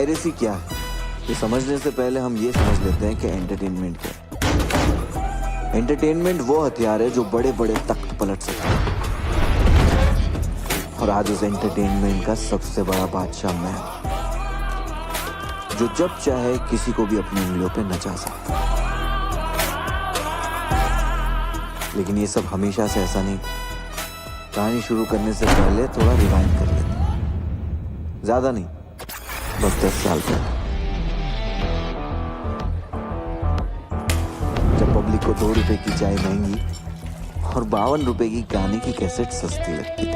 Piracy क्या है ये समझने से पहले हम ये समझ लेते हैं कि एंटरटेनमेंट क्या है। एंटरटेनमेंट वो हथियार है जो बड़े बड़े तख्त पलट सकता है। और आज उस एंटरटेनमेंट का सबसे बड़ा बादशाह मैं हूं, जो जब चाहे किसी को भी अपनी उंगलियों पे नचा सकता है। लेकिन ये सब हमेशा से ऐसा नहीं। कहानी शुरू करने से पहले थोड़ा रिवाइंड कर लेते हैं। ज्यादा नहीं, बस 10 साल पहले, जब पब्लिक को 2 रुपए की चाय महंगी और 52 रुपए की गाने की कैसेट सस्ती लगती थी।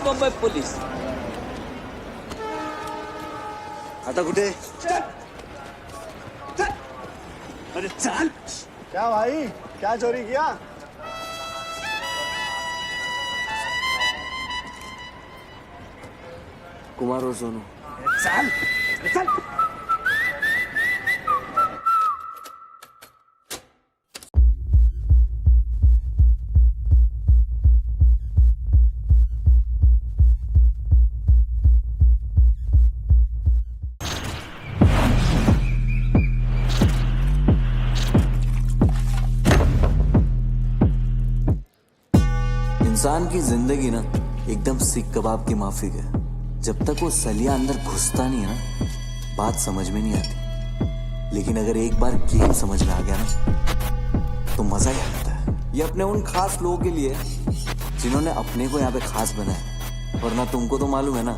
मुंबई पुलिस आता कुठे? अरे चल। क्या भाई, क्या चोरी किया? कुमार और सोनू। चल चल। इंसान की जिंदगी ना एकदम सीख कबाब की माफिक है। जब तक वो सलिया अंदर घुसता नहीं है ना, बात समझ में नहीं आती। लेकिन अगर एक बार गेम समझ में आ गया ना, तो मजा ही आता है। ये अपने उन खास लोगों के लिए जिन्होंने अपने को यहाँ पे खास बनाया। वरना तुमको तो मालूम है ना,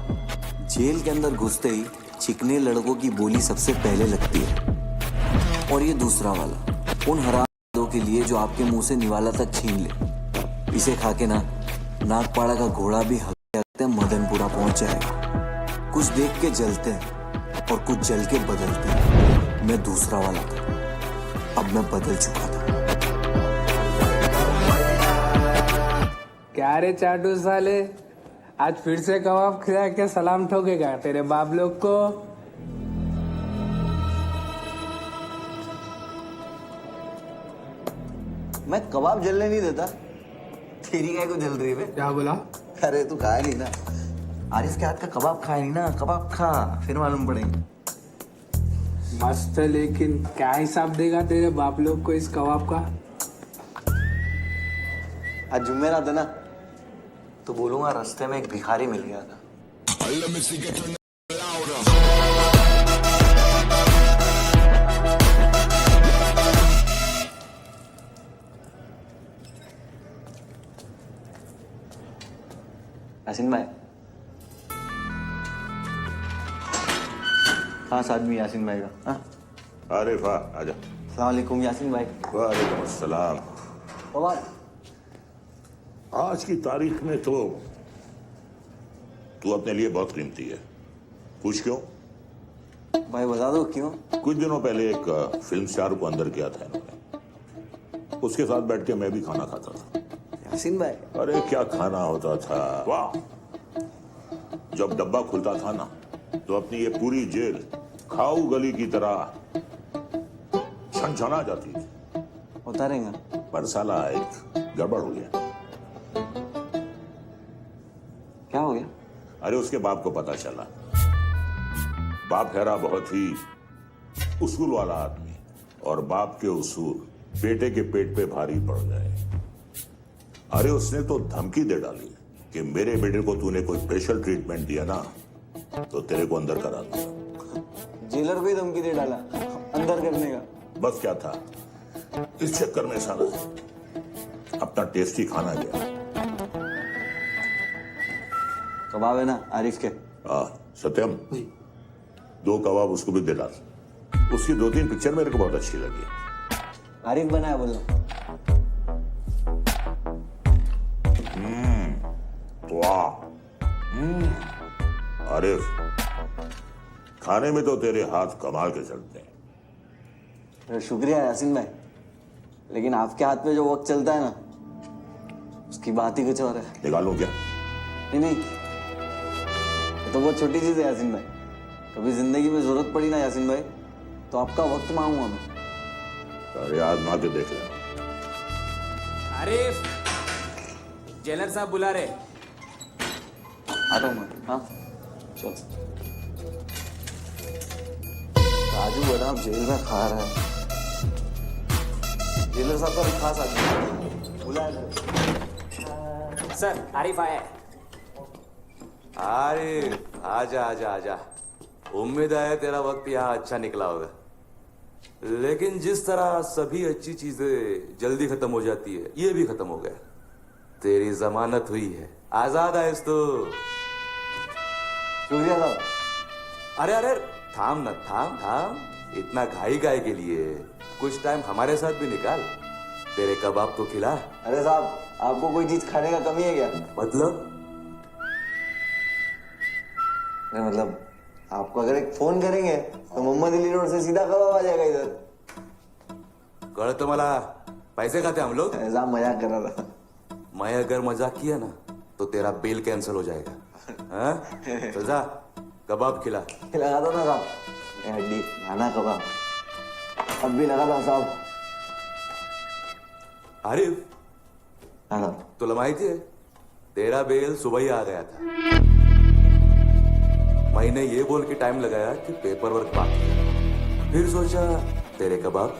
जेल के अंदर घुसते ही चिकने लड़कों की बोली सबसे पहले लगती है। और ये दूसरा वाला उन हरामों के लिए जो आपके मुंह से निवाला तक छीन ले। इसे खा के ना नागपाड़ा का घोड़ा भी हल्के मदनपुरा पहुंच जाएगा। कुछ देख के जलते हैं और कुछ जल के बदलते हैं। मैं दूसरा वाला था, अब मैं बदल चुका था। क्या रे चाटू साले, आज फिर से कबाब खिला के सलाम ठोकेगा तेरे बाप लोग को? मैं कबाब जलने नहीं देता। तेरी क्या को जल रही है? क्या बोला? अरे तू खाया नहीं ना, आरिफ के हाथ का कबाब खाया नहीं ना। कबाब खा, फिर मालूम पड़ेंगे। मस्त है, लेकिन क्या हिसाब देगा तेरे बाप लोग को इस कबाब का? आज जुम्मेरात है ना, तो बोलूंगा रास्ते में एक भिखारी मिल गया था। यासीन भाई, खास आदमी यासीन भाई का। हाँ, अरे वाह, आजा। वालेकुम यासीन भाई। वालेकुम अस्सलाम। बाबा आज की तारीख में तो तू अपने लिए बहुत कीमती है। पूछ क्यों? भाई बता दो क्यों? कुछ दिनों पहले एक फिल्म स्टार को अंदर किया था इन्होंने। उसके साथ बैठ के मैं भी खाना खाता था। यासीन भाई अरे क्या खाना होता था, वाह। जब डब्बा खुलता था ना तो अपनी ये पूरी जेल खाऊ गली की तरह छनछना जाती थी। होता रहेगा। पर साला एक गड़बड़ हो गया। क्या हो गया? अरे उसके बाप को पता चला। बाप हैरा बहुत ही उसूल वाला आदमी, और बाप के उसूल बेटे के पेट पे भारी पड़ गए। अरे उसने तो धमकी दे डाली कि मेरे बेटे को तूने कोई स्पेशल ट्रीटमेंट दिया ना तो तेरे को अंदर करा दूंगा। जेलर को ही धमकी दे डाला अंदर करने का। बस क्या था, इस चक्कर में साला अपना टेस्टी खाना गया। कबाब है ना आरिफ के? सत्यम, 2 कबाब उसको भी दे डाल। उसकी 2-3 पिक्चर मेरे को बहुत अच्छी लगी। आरिफ बनाया बोलना। वाह। आरिफ, खाने में तो तेरे हाथ कमाल के चलते हैं। अरे शुक्रिया यासीन भाई, लेकिन आपके हाथ में जो वक्त चलता है ना उसकी बात ही कुछ और है। निकालूं क्या? नहीं, ये तो बहुत छोटी चीज है यासीन भाई। कभी जिंदगी में जरूरत पड़ी ना यासीन भाई तो आपका वक्त मांगूंगा मैं। अरे आजमा के देख लेना। आरिफ, जेलर साहब बुला रहे। आता हूँ मैं। हाँ चल। राजू बड़ा जेल में खा रहा है। जेलर साहब का भी खास आदमी है। बुलाया सर, आरिफ आया है। आरिफ, आजा आजा आजा। उम्मीद है तेरा वक्त यहाँ अच्छा निकला होगा, लेकिन जिस तरह सभी अच्छी चीजें जल्दी खत्म हो जाती है, ये भी खत्म हो गया। तेरी जमानत हुई है, आजाद है तो। शुक्रिया साहब। अरे अरे थाम न, थाम थाम। इतना घाई गाय के लिए कुछ टाइम हमारे साथ भी निकाल। तेरे कबाब तो खिला। अरे साहब, आपको कोई चीज खाने का कमी है क्या? मतलब अरे मतलब आपको अगर एक फोन करेंगे तो मोहम्मद अली रोड से सीधा कबाब आ जाएगा इधर। कल तो मला पैसे खाते हम लोग। ऐसा मजाक कर रहा था। मैं अगर मजाक किया ना तो तेरा बेल कैंसिल हो जाएगा। हाँ? चल जा, कबाब खिला। लगा दो ना साहब, ये हड्डी खाना कबाब अब भी लगा दो साहब। आरिफ, हाँ साहब। तुला माहिती है तेरा बेल सुबह ही आ गया था। मैंने ये बोल के टाइम लगाया कि पेपर वर्क बाकी है। फिर सोचा तेरे कबाब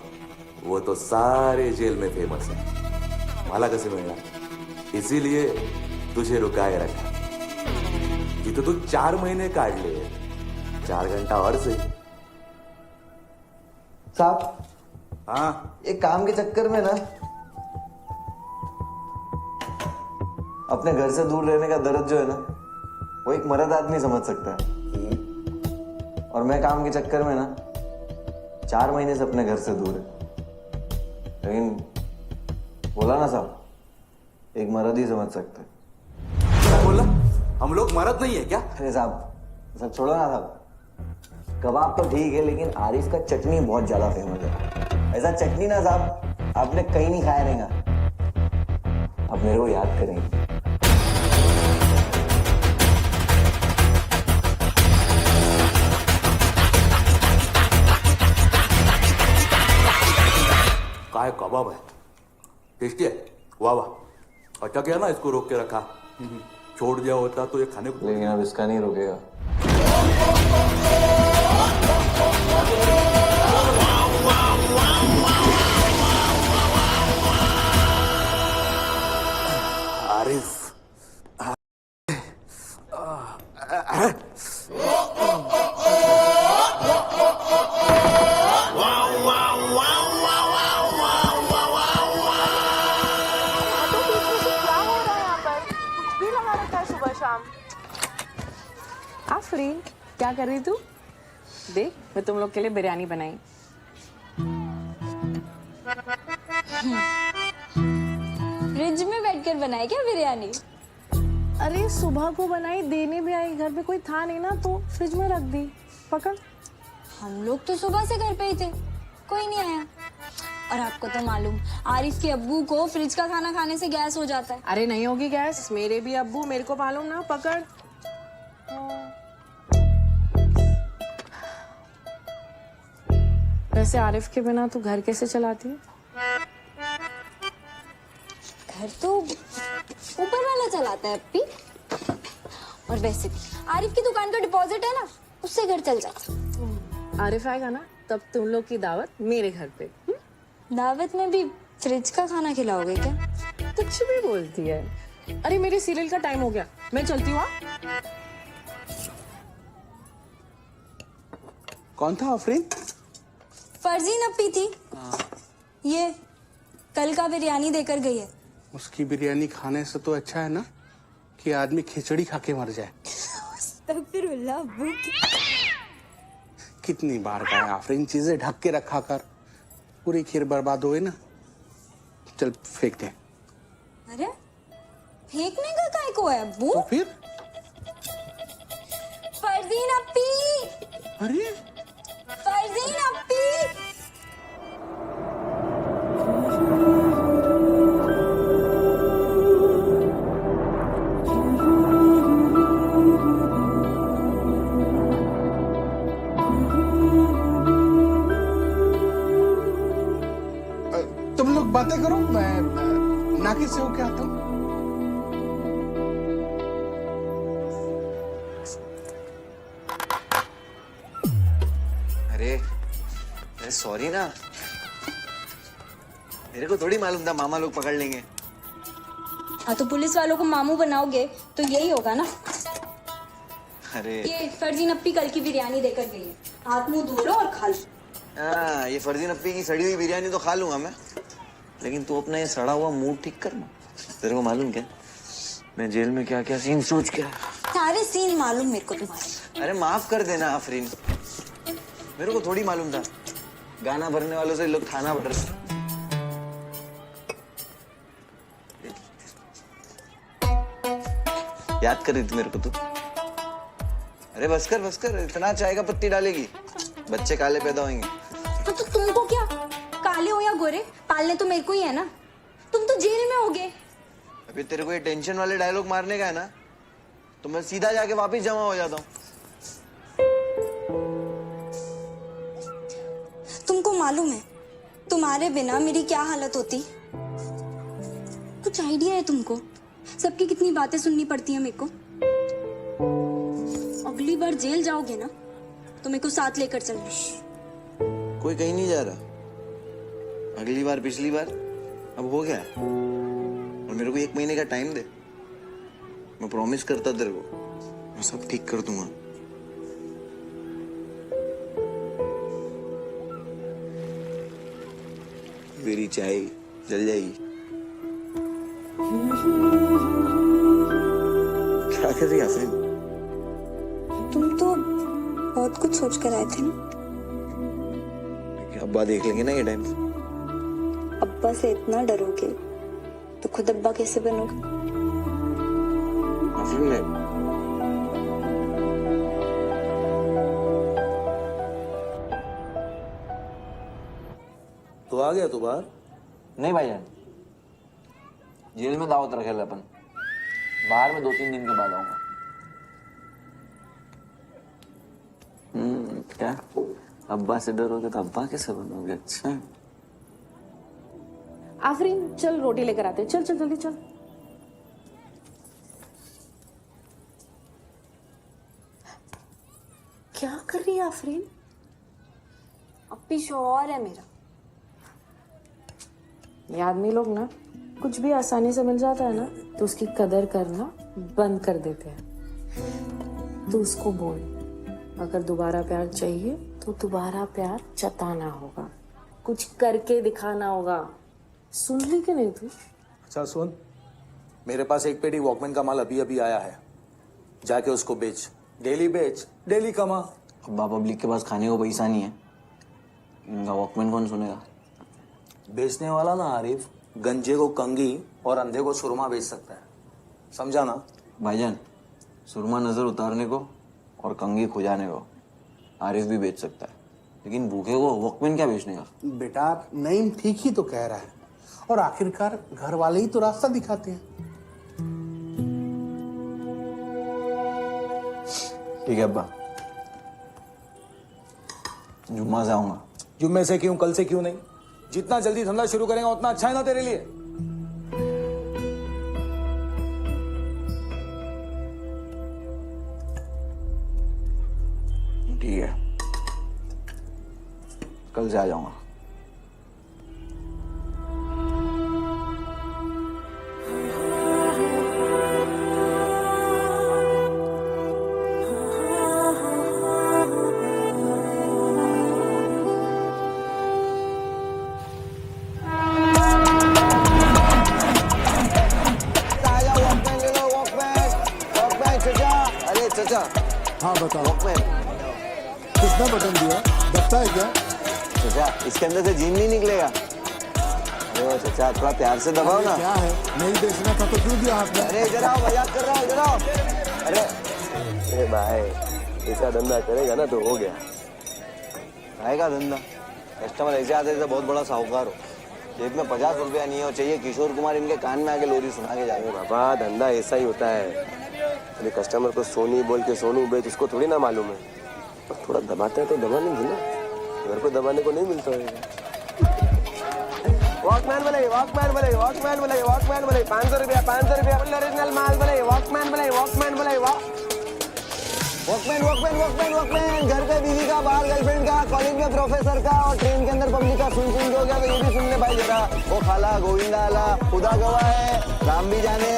वो तो सारे जेल में फेमस है, मला कसे मिळणार, इसीलिए तुझे रुकाए रखा। जिथे तू 4 महीने काढले, 4 घंटा और से। साहब, हाँ ये काम के चक्कर में ना अपने घर से दूर रहने का दर्द जो है ना वो एक मर्द आदमी समझ सकता है। और मैं काम के चक्कर में ना 4 महीने से अपने घर से दूर है। लेकिन बोला ना साहब, एक मर्द ही समझ सकता है। क्या बोला? हम लोग मर्द नहीं है क्या? अरे साहब, सब छोड़ो ना साहब। कबाब तो ठीक है, लेकिन आरिफ का चटनी बहुत ज्यादा फेमस है। ऐसा चटनी ना साहब आपने कहीं नहीं खाया रहेगा। आप मेरे को याद करेंगे। काय कबाब है, टेस्टी है। वाह वाह, अच्छा किया ना इसको रोक के रखा। छोड़ दिया होता तो ये खाने को। लेकिन अब इसका नहीं रुकेगा। आरिफ, आफरीन, क्या कर रही तू? देख, मैं तुम लोग के लिए बिरयानी बनाई। फ्रिज में बैठकर बनाए क्या बिरयानी? अरे सुबह को बनाई, देने भी आई, घर पे कोई था नहीं ना तो फ्रिज में रख दी। पकड़। हम लोग तो सुबह से घर पे ही थे, कोई नहीं आया। और आपको तो मालूम, आरिफ के अब्बू को फ्रिज का खाना खाने से गैस हो जाता है। अरे नहीं होगी गैस, मेरे भी अब्बू, मेरे को मालूम ना। पकड़। वैसे आरिफ के बिना तू घर कैसे चलाती है? घर तो ऊपर वाला चलाता है अप्पी। और वैसे भी आरिफ की दुकान का डिपॉजिट है ना, उससे घर चल जाता। आरिफ आएगा ना तब तुम लोग की दावत मेरे घर पे। दावत में भी फ्रिज का खाना खिलाओगे क्या? कुछ भी बोलती है। अरे मेरे सीरियल का टाइम हो गया, मैं चलती हूँ। कौन था आफरीन? फरजीन अप्पी थी। ये कल का बिरयानी देकर गई है। उसकी बिरयानी खाने से तो अच्छा है ना कि आदमी खिचड़ी खा के मर जाए। अस्तगफिरुल्लाह अब्बू। कितनी बार कहा आफरीन, चीजें ढक के रखा कर, पूरी खीर बर्बाद होए ना। चल फेंक दे। अरे फेंकने का काय को है अब्बू? तो फिर? फरजीन अप्पी, अरे फरजीन अप्पी। तुम लोग बातें करो, मैं नाके से होके आता हूँ। अरे सॉरी ना, मेरे को थोड़ी मालूम था मामा लोग पकड़ लेंगे। हाँ तो पुलिस वालों को मामू बनाओगे तो यही होगा ना। अरे ये फरजीन अप्पी कल की बिरयानी देकर गई है, हाथ मुंह धो लो और खा लो। हाँ, ये फरजीन अप्पी की सड़ी हुई बिरयानी तो खा लूंगा मैं, लेकिन तू अपना ये सड़ा हुआ मूड ठीक कर ना। तेरे को मालूम क्या, मैं जेल में क्या क्या सीन सोच के आया। सारे सीन मालूम मेरे को तुम्हारे। अरे माफ कर देना आफरीन, मेरे को थोड़ी मालूम था गाना भरने वालों से लोग खाना भर। याद कर रही थी मेरे को तू? अरे बस कर, इतना चाय का पत्ती डालेगी, बच्चे काले पैदा होंगे। तो तुमको क्या, काले हो या गोरे, पालने तो मेरे को ही है ना। तुम तो जेल में होगे। अभी तेरे को ये टेंशन वाले डायलॉग मारने का है ना, तो मैं सीधा जाके वापस जमा हो जाता हूँ। तुमको मालूम है तुम्हारे बिना मेरी क्या हालत होती? कुछ आइडिया है तुमको? सबकी कितनी बातें सुननी पड़ती है मेरे को। अगली बार जेल जाओगे ना तो मेरे को साथ लेकर चलना। कोई कहीं नहीं जा रहा। अगली बार पिछली बार अब हो गया, और मेरे को 1 महीने का टाइम दे, मैं प्रॉमिस करता तेरे को मैं सब ठीक कर दूंगा। मेरी चाय जल जाएगी। क्या कर रही आफरीन? तुम तो बहुत कुछ सोच कर आए थे ना। अब्बा देख लेंगे ना ये टाइम। अब्बा से इतना डरोगे तो खुद अब्बा कैसे बनोगे? आफरीन मैं तो आ गया तू बाहर? नहीं भाईजान, जेल में दावत रखे अपन, बाहर में 2-3 दिन के बाद आऊंगा। क्या अब्बा से डरोगे तो अब्बा कैसे बनोगे? अच्छा आफरीन चल रोटी लेकर आते, चल चल जल्दी चल। क्या कर रही है आफरीन? अप्पी शौहर है मेरा। ये आदमी लोग ना कुछ भी आसानी से मिल जाता है ना तो उसकी कदर करना बंद कर देते हैं। तो उसको बोल, अगर दोबारा प्यार चाहिए तो दोबारा प्यार जताना होगा, कुछ करके दिखाना होगा। सुन ली कि नहीं तू? अच्छा सुन, मेरे पास एक पेटी वॉकमैन का माल अभी अभी आया है, जाके उसको बेच, डेली कमा। अब्बा पब्लिक के पास खाने को पैसा नहीं है, इनका वॉकमैन कौन सुनेगा? बेचने वाला ना आरिफ गंजे को कंगी और अंधे को सुरमा बेच सकता है, समझा ना? भाईजान, सुरमा नजर उतारने को और कंगी खुजाने को आरिफ भी बेच सकता है, लेकिन भूखे को वॉकमैन क्या बेचने का? बेटा नईम ठीक ही तो कह रहा है, और आखिरकार घर वाले ही तो रास्ता दिखाते हैं। ठीक है अब्बा, जुम्मा से आऊंगा। जुम्मे से क्यों, कल से क्यों नहीं? जितना जल्दी धंधा शुरू करेगा उतना अच्छा है ना तेरे लिए। ठीक है, कल से आ जाऊंगा। अरे चचा, हाँ बताओ, वॉकमैन। कितना बटन दिया? दबता है क्या? चचा, इसके अंदर से जीन नहीं निकलेगा। अरे वो चचा, थोड़ा प्यार से दबाओ ना। क्या है, नहीं बेचना था तो क्यों दिया हाथ में? अरे इधर आओ, मजाक कर रहा हूँ, इधर आओ। अरे भाई, ऐसा धंधा करेगा ना तो हो गया। भाई का धंधा, कस्टमर ऐसे आते थे बहुत बड़ा साहूकार हो, जेब में 50 रुपया नहीं हो चाहिए, किशोर कुमार इनके कान में आके लोरी सुना के जाएंगे। बाबा धंधा ऐसा ही होता है। अभी कस्टमर को सोनी बोल के सोनू बेच, उसको थोड़ी ना मालूम है। और थोड़ा दबाते हैं तो दबा नहीं ना, घर को दबाने को नहीं मिलता है। वॉकमैन बोले, वॉकमैन बोले, वॉकमैन बोले, वॉकमैन बोले, 500 रुपया, 500 रुपया ओरिजिनल माल बोले, वॉकमैन बोले, वॉकमैन बोले, वॉकमैन वॉकमैन वॉकमैन वॉकमैन, घर पे बीवी का, बाहर गर्लफ्रेंड का, कॉलेज में प्रोफेसर का, और ट्रेन के अंदर पब्लिक का सुन के हो गया तो ये भी सुन ले भाई जरा। वो खाला गोविंदा आला, खुदा गवाह है, राम भी जाने,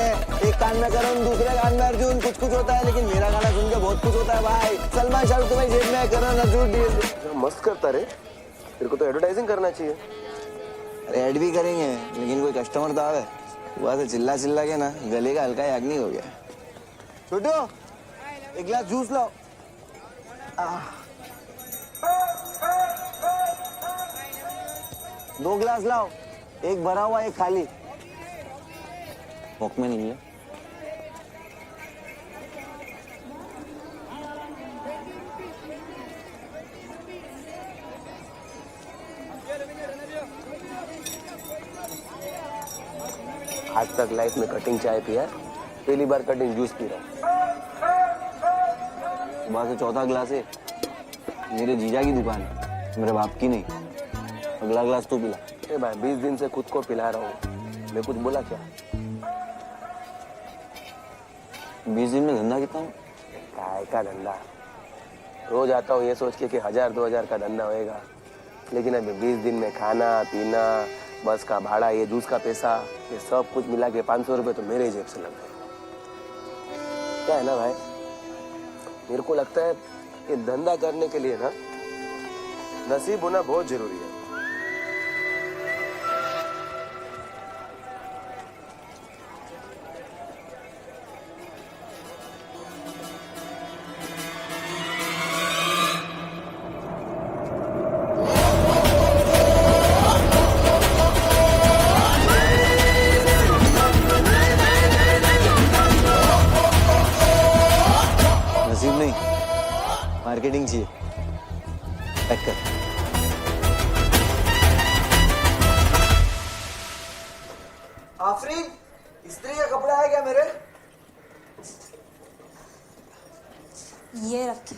एक कान में करण दूसरे कान में अर्जुन, कुछ कुछ होता है लेकिन मेरा गाना सुन के बहुत कुछ होता है भाई। सलमान शाहरुख तुम्हें जेब में करण अर्जुन मस्त करता रे, तेरे को तो एडवर्टाइजिंग करना चाहिए। अरे ऐड भी करेंगे लेकिन कोई कस्टमर तो आवे। वहां से चिल्ला चिल्ला के ना गले का हल्का याग्नि हो गया। छोटू, एक गिलास जूस लाओ। दो गिलास लाओ, एक भरा हुआ एक खाली। वॉकमैन नहीं है। आज तक लाइफ में कटिंग चाय पिया, पहली बार कटिंग जूस पी रहा हूँ। सुबह से चौथा गिलास है। मेरे जीजा की दुकान है, मेरे बाप की नहीं। अगला गिलास तू पिला। अरे भाई 20 दिन से खुद को पिला रहा हूँ, मैं कुछ बोला क्या? 20 दिन में धंधा कितना? काय का धंधा? रोज आता हूँ ये सोच के कि 1000-2000 का धंधा होएगा, लेकिन अभी 20 दिन में खाना पीना, बस का भाड़ा, ये जूस का पैसा, ये सब कुछ मिला के 500 रुपये तो मेरे जेब से लग गए। क्या है ना भाई, मेरे को लगता है ये धंधा करने के लिए ना नसीब होना बहुत जरूरी है। नसीब नहीं, मार्केटिंग चाहिए। पैक कर। आफरीन, इस्त्री का कपड़ा है क्या मेरे? ये रखे।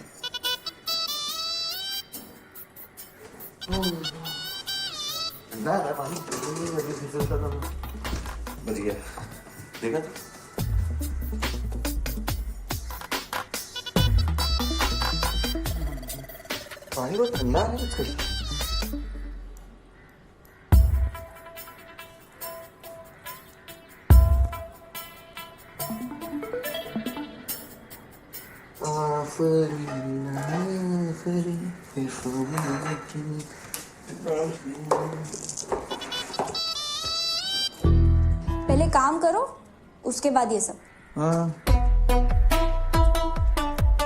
बच गया, देखा तो? पानी बहुत ठंडा है आजकल। पहले काम करो, उसके बाद ये सब। हाँ,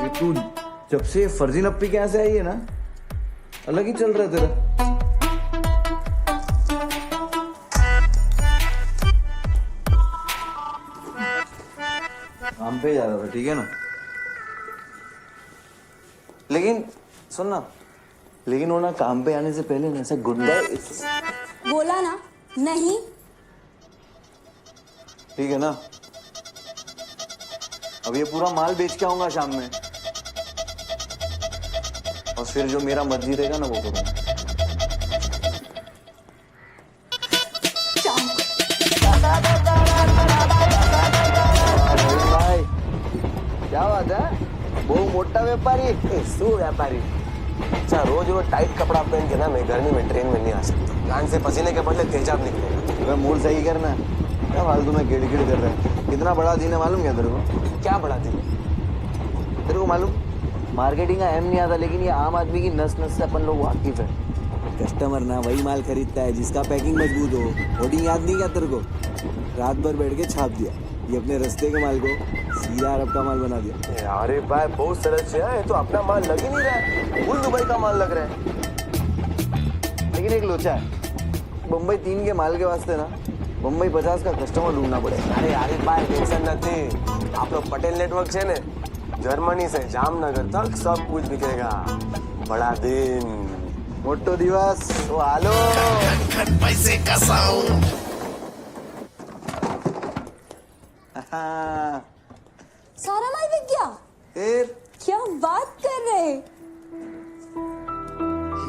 ये तू जब से फर्जी नप्पी के यहाँ से आई है ना, अलग ही चल रहा है तेरा। काम पे जा रहा था, ठीक है ना? लेकिन सुन ना, लेकिन वो ना काम पे आने से पहले ना ऐसा गुंडा बोला ना नहीं। ठीक है ना? अब ये पूरा माल बेच के आऊंगा शाम में, और फिर जो मेरा मर्जी रहेगा ना वो करूंगा। भाई क्या बात है? બહુ મોટા વેપારી શું व्यापारी? अच्छा रोज रोज टाइट कपड़ा पहन के ना मैं गर्मी में ट्रेन में नहीं आ सकता। कान से पसीने के बदले तेजाब निकलेगा। अबे मूड सही करना, क्या फालतू में किड़किड़ कर रहा है? कितना बड़ा दिन है मालूम क्या तेरे को? क्या बड़ा दिन? तेरे को मालूम मार्केटिंग का एम नहीं आता, लेकिन ये आम आदमी की नस नस से अपन लोग वाकिफ है। कस्टमर ना वही माल खरीदता है जिसका पैकिंग मजबूत हो। होर्डिंग याद नहीं क्या तेरे को? रात भर बैठ के छाप दिया, ये अपने रास्ते के माल को सीधा अरब का माल बना दिया। अरे भाई बहुत सरस है, ये तो अपना माल लग ही नहीं रहा है, फुल दुबई का माल लग रहा है। लेकिन एक लोचा है, बम्बई 3 के माल के वास्ते ना बम्बई 50 का कस्टमर ढूंढना पड़ेगा। अरे आरिफ भाई टेंशन नहीं, आप लोग पटेल नेटवर्क है ने, जर्मनी से जामनगर तक सब कुछ बिकेगा। बड़ा दिन, मोटो दिवस, तो हालो पैसे का साउंड। सारा माल बिक गया? फिर क्या बात कर रहे?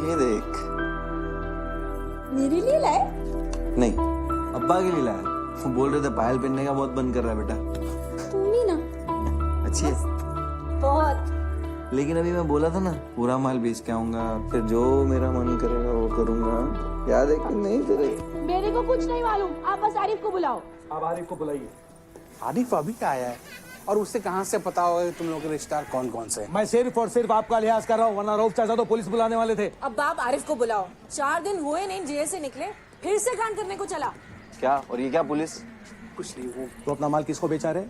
ये देख। मेरे लिए लाए? नहीं, अब्बा के लिए लाया। वो बोल रहे थे पायल पहनने का बहुत बंद कर रहा है बेटा। तुम भी ना अच्छी है, बहुत। लेकिन अभी मैं बोला था ना पूरा माल बेच के आऊंगा, फिर जो मेरा मन करेगा वो करूंगा। याद है कि नहीं तेरे? मेरे को कुछ नहीं मालूम, आप बस आरिफ को बुलाओ। आप आरिफ को बुलाइए। आरिफ अभी आया है और उससे कहाँ से पता होगा कि तुम लोगों के रिश्तेदार कौन कौन से हैं? मैं सिर्फ और सिर्फ आपका लिहाज कर रहा हूँ, वरना रऊफ चाचा तो पुलिस बुलाने वाले थे। अब आप आरिफ को बुलाओ। 4 दिन हुए नहीं जेल से निकले, फिर से कांड करने को चला। क्या? और ये क्या पुलिस? कुछ नहीं, वो तो अपना माल किसको बेचा रहे?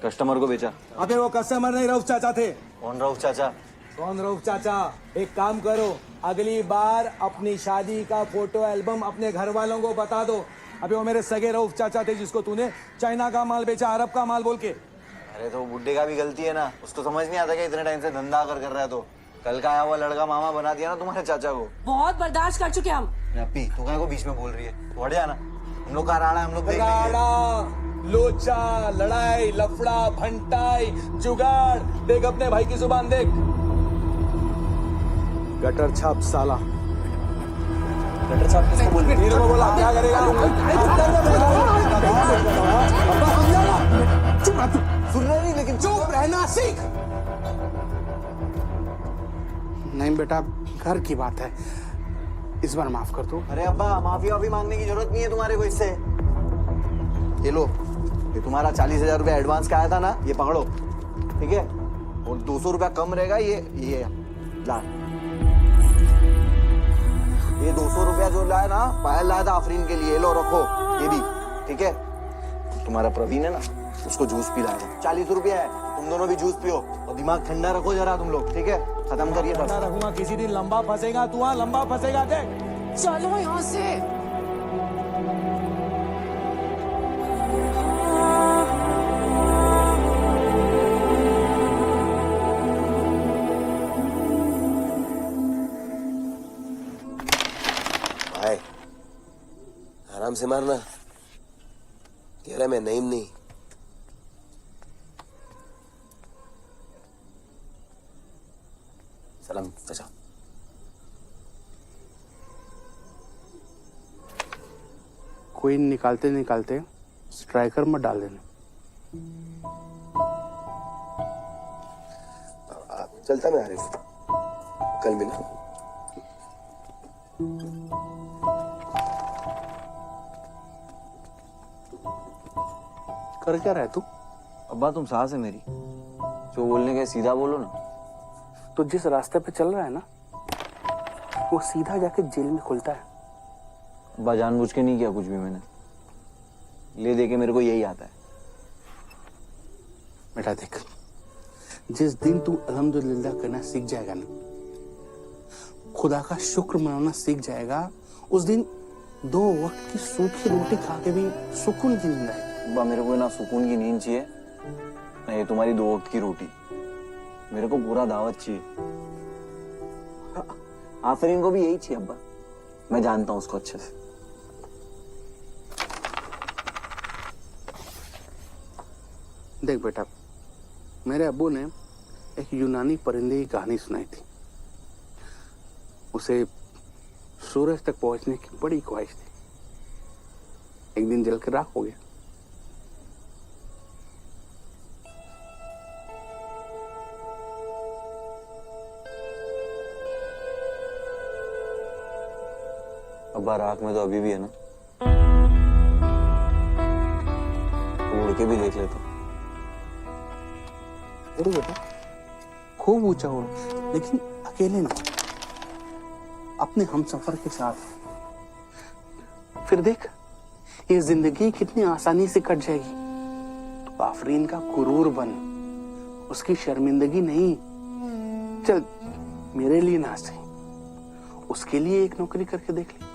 कस्टमर को बेचा। अबे वो कस्टमर नहीं, रऊफ चाचा थे। कौन रऊफ चाचा? कौन रऊफ चाचा? एक काम करो, अगली बार अपनी शादी का फोटो एल्बम अपने घर वालों को बता दो। अबे वो मेरे सगे रऊफ चाचा थे जिसको तूने चाइना का माल बेचा, अरब का माल बोल के। अरे तो बुड्ढे का भी गलती है ना, उसको समझ नहीं आता कि इतने टाइम से धंधा कर रहा है, तो कल का आया हुआ लड़का मामा बना दिया ना तुम्हारे चाचा को। बहुत बर्दाश्त कर चुके हम। अपी तू कहीं को बीच में बोल रही है, तो हट जा ना। हम लोग का राड़ा है, हम लोग देख लेंगे। राड़ा, लोचा, लड़ाई, लफड़ा, भंटाई, जुगाड़, देख अपने भाई की जुबान देख। गटर छाप साला। गटर साहब किसको बोल रही है? हीरो को बोला क्या करेगा? सुन रहे नहीं, लेकिन चुप रहना सीख। नहीं बेटा, घर की बात है, इस बार माफ कर दो। अरे अब्बा माफी वाफी मांगने की जरूरत नहीं है तुम्हारे को इससे। ये लो, ये तुम्हारा 40,000 रुपया एडवांस का आया था ना, ये पकड़ो, ठीक है? और 200 रुपया कम रहेगा, ये ला। ये 200 रुपया जो लाया ना, पायल लाया था आफरीन के लिए, ये लो रखो, ये भी, ठीक है? तुम्हारा प्रवीण है ना, उसको जूस पिलाया था, 40 रुपया है, तुम दोनों भी जूस पियो और दिमाग ठंडा रखो जरा तुम लोग, ठीक है? खत्म करिए बस। रखूंगा, किसी दिन लंबा फंसेगा तू, वहां लंबा फंसेगा। देख चलो यहाँ से। भाई आराम से मारना, कह रहा मैं नईम नहीं। सलाम चाचा। कोई निकालते निकालते स्ट्राइकर मत डाल देना। चलता मैं आरिफ, कल मिला। कर क्या रहा है तू? अब्बा तुम सास है मेरी, जो बोलने के सीधा बोलो ना। तो जिस रास्ते पे चल रहा है ना, वो सीधा जाके जेल में खुलता है। अब्बा जानबूझ के नहीं किया कुछ भी मैंने, ले दे के मेरे को यही आता है। बेटा देख, जिस दिन तू अल्हम्दुलिल्लाह करना सीख जाएगा ना, खुदा का शुक्र मनाना सीख जाएगा, उस दिन 2 वक्त की सूखी रोटी खा के भी सुकून की नींद आएगी। अब्बा मेरे को ना सुकून की नींद चाहिए, ये तुम्हारी 2 वक्त की रोटी, मेरे को पूरा दावत चाहिए। आफरीन को भी यही चाहिए अब्बा, मैं जानता हूं उसको अच्छे से। देख बेटा, मेरे अब्बू ने एक यूनानी परिंदे की कहानी सुनाई थी। उसे सूरज तक पहुंचने की बड़ी ख्वाहिश थी। एक दिन जल के राख हो गया। अब्बा राख में तो अभी भी है ना, तो उड़ के भी देख लेता। उड़ो बेटा, खूब ऊंचा उड़ो, लेकिन अकेले नहीं, अपने हमसफर के साथ। फिर देख ये जिंदगी कितनी आसानी से कट जाएगी। तो आफरीन का गुरूर बन, उसकी शर्मिंदगी नहीं। चल मेरे लिए ना सही, उसके लिए एक नौकरी करके देख ले।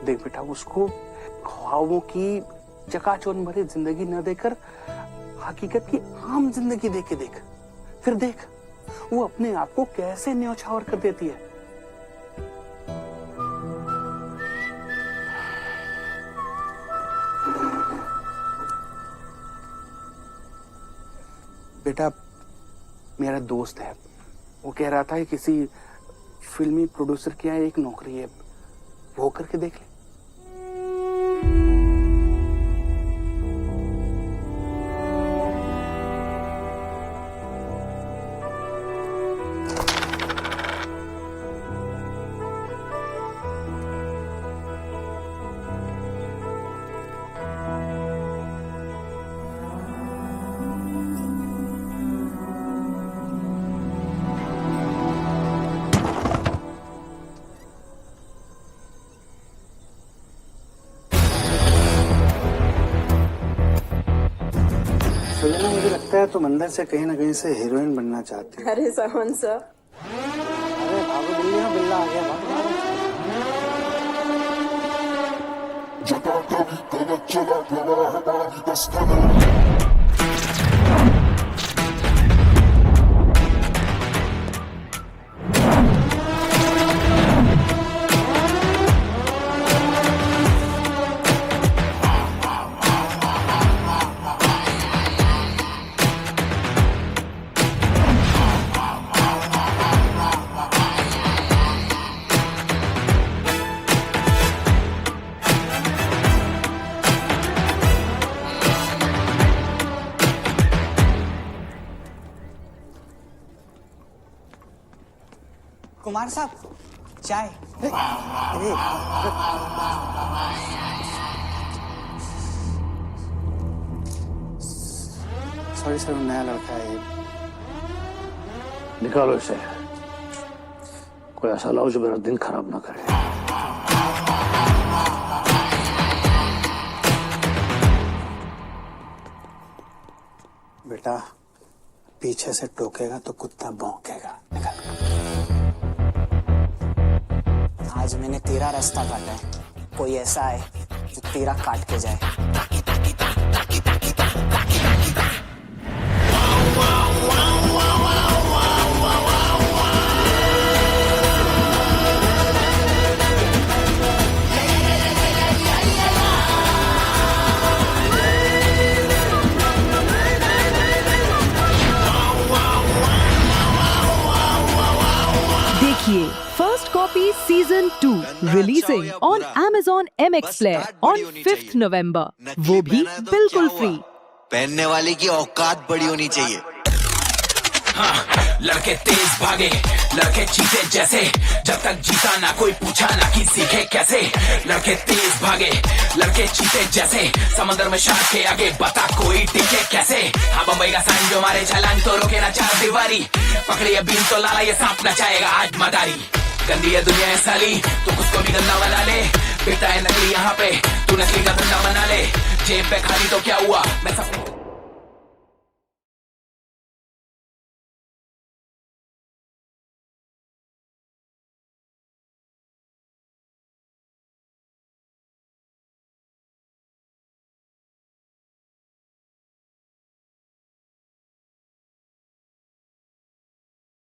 देख बेटा, उसको ख्वाबों की चकाचौंध भरी जिंदगी न देकर हकीकत की आम जिंदगी देके देख। फिर देख वो अपने आप को कैसे न्यौछावर कर देती है। बेटा, मेरा दोस्त है, वो कह रहा था कि किसी फिल्मी प्रोड्यूसर के यहाँ एक नौकरी है, वो करके देख ले। सुजना, मुझे लगता है तुम अंदर से कहीं ना कहीं से हीरोइन बनना चाहती हो। अरे सहन सर, अरे भागो बिल्ली, बिल्ला आ गया, भागो। कुमार साहब, चाय। सॉरी सर, नया लड़का है ये। निकालो इसे, कोई ऐसा लाओ जो मेरा दिन खराब ना करे। बेटा, पीछे से टोकेगा तो कुत्ता भौंकेगा। निकल। आज मैंने तेरा रास्ता काटा है, कोई ऐसा है जो तेरा काट के जाए। देखिए first copy season 2 releasing on Amazon MX Player on 5th November, वो भी बिल्कुल फ्री। पहनने वाले की औकात बड़ी होनी चाहिए। हाँ, लड़के तेज भागे, लड़के चीते जैसे, जब तक जीता ना कोई पूछा ना कि सीखे कैसे। लड़के तेज भागे, लड़के चीते जैसे, समंदर में शार्क के आगे बता कोई टिके कैसे। हाँ, बम्बई का सान जो मारे छलांग तो रोके ना चार दीवारी, पकड़िए बीन तो लाला ये सांप नचाएगा आज मदारी। गंदी है दुनिया है साली, तो उसको भी गंदा बना ले। बिकता है नकली यहाँ पे, तू नकली का धंधा बना ले। जेब पे खाली तो क्या हुआ, मैं सब